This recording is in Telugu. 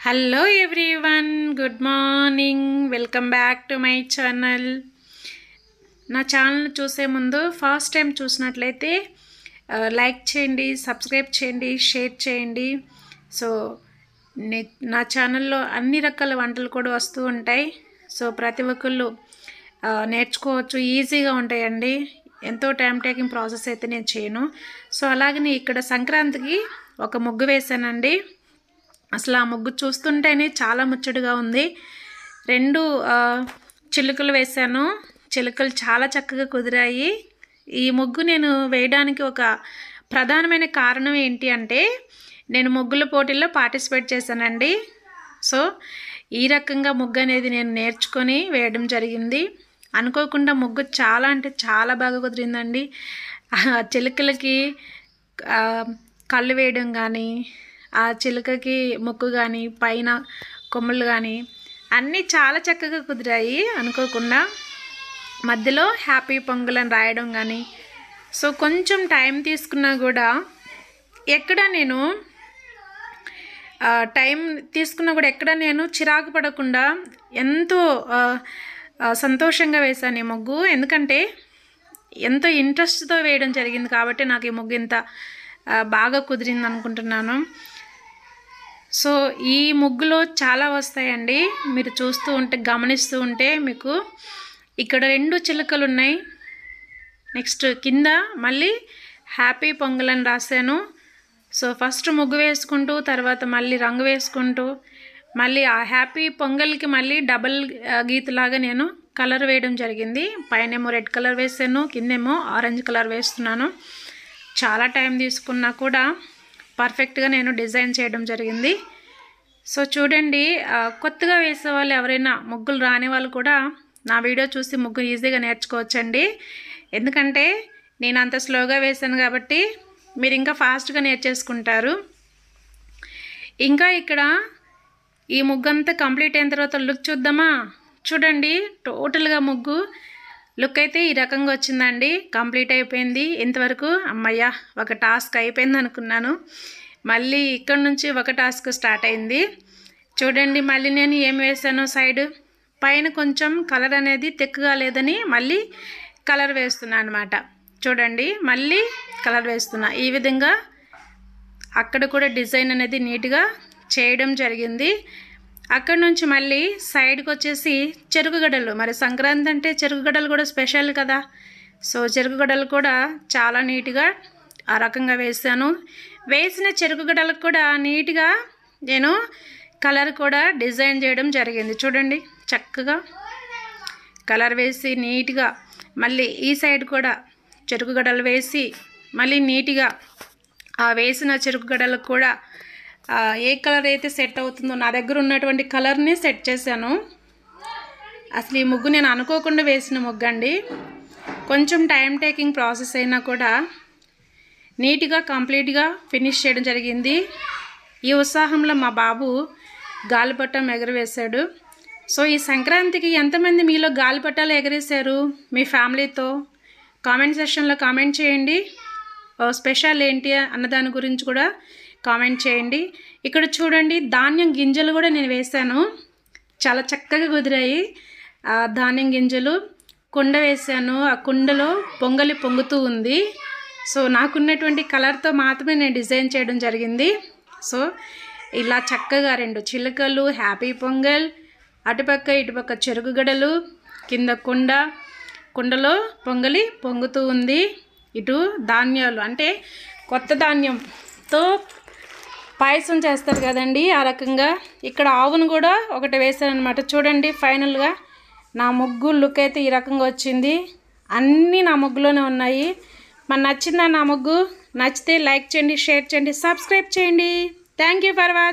Hello everyone, good morning. Welcome back to my channel. నా ఛానల్ చూసే ముందు ఫస్ట్ టైం చూసినట్లయితే లైక్ చేయండి, సబ్స్క్రైబ్ చేయండి, షేర్ చేయండి. సో నా ఛానల్లో అన్ని రకాల వంటలు కూడా వస్తూ ఉంటాయి. సో ప్రతి ఒక్కళ్ళు నేర్చుకోవచ్చు, ఈజీగా ఉంటాయండి. ఎంతో టైం టేకింగ్ ప్రాసెస్ అయితే నేను చేయను. సో అలాగని ఇక్కడ సంక్రాంతికి ఒక ముగ్గు వేసానండి. అసలు ఆ ముగ్గు చూస్తుంటేనే చాలా ముచ్చటగా ఉంది. 2 చిలుకలు వేశాను. చిలుకలు చాలా చక్కగా కుదిరాయి. ఈ ముగ్గు నేను వేయడానికి ఒక ప్రధానమైన కారణం ఏంటి అంటే, నేను ముగ్గుల పోటీల్లో పార్టిసిపేట్ చేశానండి. సో ఈ రకంగా ముగ్గు అనేది నేను నేర్చుకొని వేయడం జరిగింది. అనుకోకుండా ముగ్గు చాలా అంటే చాలా బాగా కుదిరిందండి. చిలుకలకి కళ్ళు వేయడం కానీ, ఆ చిలుకకి ముక్కు కానీ, పైన కొమ్ములు కానీ అన్నీ చాలా చక్కగా కుదిరాయి. అనుకోకుండా మధ్యలో హ్యాపీ పొంగల్ అని రాయడం కానీ, సో కొంచెం టైం తీసుకున్నా కూడా ఎక్కడ నేను చిరాకు పడకుండా ఎంతో సంతోషంగా వేశాను ఈ ముగ్గు. ఎందుకంటే ఎంతో ఇంట్రెస్ట్తో వేయడం జరిగింది కాబట్టి నాకు ఈ ముగ్గు ఇంత బాగా కుదిరింది అనుకుంటున్నాను. సో ఈ ముగ్గులో చాలా వస్తాయండి. మీరు గమనిస్తూ ఉంటే మీకు ఇక్కడ 2 చిలుకలు ఉన్నాయి. నెక్స్ట్ కింద మళ్ళీ హ్యాపీ పొంగల్ అని రాశాను. సో ఫస్ట్ ముగ్గు వేసుకుంటూ, తర్వాత మళ్ళీ రంగు వేసుకుంటూ, మళ్ళీ ఆ హ్యాపీ పొంగల్కి మళ్ళీ డబల్ గీతలాగా నేను కలర్ వేయడం జరిగింది. పైనేమో రెడ్ కలర్ వేసాను, కిందేమో ఆరెంజ్ కలర్ వేస్తున్నాను. చాలా టైం తీసుకున్నా కూడా పర్ఫెక్ట్గా నేను డిజైన్ చేయడం జరిగింది. సో చూడండి, కొత్తగా వేసే వాళ్ళు ఎవరైనా, ముగ్గులు రాని వాళ్ళు కూడా నా వీడియో చూసి ముగ్గు ఈజీగా నేర్చుకోవచ్చండి. ఎందుకంటే నేను అంత స్లోగా వేసాను కాబట్టి మీరు ఇంకా ఫాస్ట్గా నేర్చేసుకుంటారు. ఇంకా ఇక్కడ ఈ ముగ్గు అంతా కంప్లీట్ అయిన తర్వాత లుక్ చూద్దామా? చూడండి, టోటల్గా ముగ్గు లుక్ అయితే ఈ రకంగా వచ్చిందండి. కంప్లీట్ అయిపోయింది. ఇంతవరకు అమ్మయ్య ఒక టాస్క్ అయిపోయింది అనుకున్నాను. మళ్ళీ ఇక్కడ నుంచి ఒక టాస్క్ స్టార్ట్ అయింది. చూడండి, మళ్ళీ నేను ఏం వేసాను, సైడ్ పైన కొంచెం కలర్ అనేది తెక్కగా లేదని మళ్ళీ కలర్ వేస్తున్నాను అనమాట. చూడండి, మళ్ళీ కలర్ వేస్తున్నా. ఈ విధంగా అక్కడ కూడా డిజైన్ అనేది నీట్గా చేయడం జరిగింది. అక్కడ నుంచి మళ్ళీ సైడ్కి వచ్చేసి చెరుకుగడలు. మరి సంక్రాంతి అంటే చెరుకుగడలు కూడా స్పెషల్ కదా. సో చెరుకుగడలు కూడా చాలా నీట్గా ఆ రకంగా వేసాను. వేసిన చెరుకుగడలకు కూడా నీట్గా నేను కలర్ కూడా డిజైన్ చేయడం జరిగింది. చూడండి, చక్కగా కలర్ వేసి నీట్గా మళ్ళీ ఈ సైడ్ కూడా చెరుకుగడలు వేసి మళ్ళీ నీట్గా ఆ వేసిన చెరుకుగడలకు కూడా ఏ కలర్ అయితే సెట్ అవుతుందో నా దగ్గర ఉన్నటువంటి కలర్ని సెట్ చేశాను. అసలు ఈ ముగ్గు నేను అనుకోకుండా వేసిన ముగ్గు అండి. కొంచెం టైం టేకింగ్ ప్రాసెస్ అయినా కూడా నీట్గా కంప్లీట్గా ఫినిష్ చేయడం జరిగింది. ఈ ఉత్సాహంలో మా బాబు గాలిపటం ఎగరవేశాడు. సో ఈ సంక్రాంతికి ఎంతమంది మీలో గాలిపటాలు ఎగరేశారు మీ ఫ్యామిలీతో? కామెంట్ సెక్షన్లో కామెంట్ చేయండి. స్పెషల్ ఏంటి అన్నదాని గురించి కూడా కామెంట్ చేయండి. ఇక్కడ చూడండి, ధాన్యం గింజలు కూడా నేను వేశాను. చాలా చక్కగా కుదిరాయి. ధాన్యం గింజలు కుండ వేశాను. ఆ కుండలో పొంగలి పొంగుతూ ఉంది. సో నాకున్నటువంటి కలర్తో మాత్రమే నేను డిజైన్ చేయడం జరిగింది. సో ఇలా చక్కగా 2 చిలుకలు, హ్యాపీ పొంగల్, అటుపక్క ఇటుపక్క చెరుకుగడలు, కింద కుండలో పొంగలి పొంగుతూ ఉంది. ఇటు ధాన్యాలు అంటే కొత్త ధాన్యంతో పాయసం చేస్తారు కదండి, ఆ రకంగా ఇక్కడ ఆవును కూడా ఒకటి వేసాను అనమాట. చూడండి, ఫైనల్గా నా ముగ్గు లుక్ అయితే ఈ రకంగా వచ్చింది. అన్నీ నా ముగ్గులోనే ఉన్నాయి. మరి నచ్చిందా నా ముగ్గు? నచ్చితే లైక్ చేయండి, షేర్ చేయండి, సబ్స్క్రైబ్ చేయండి. Thank you for watching.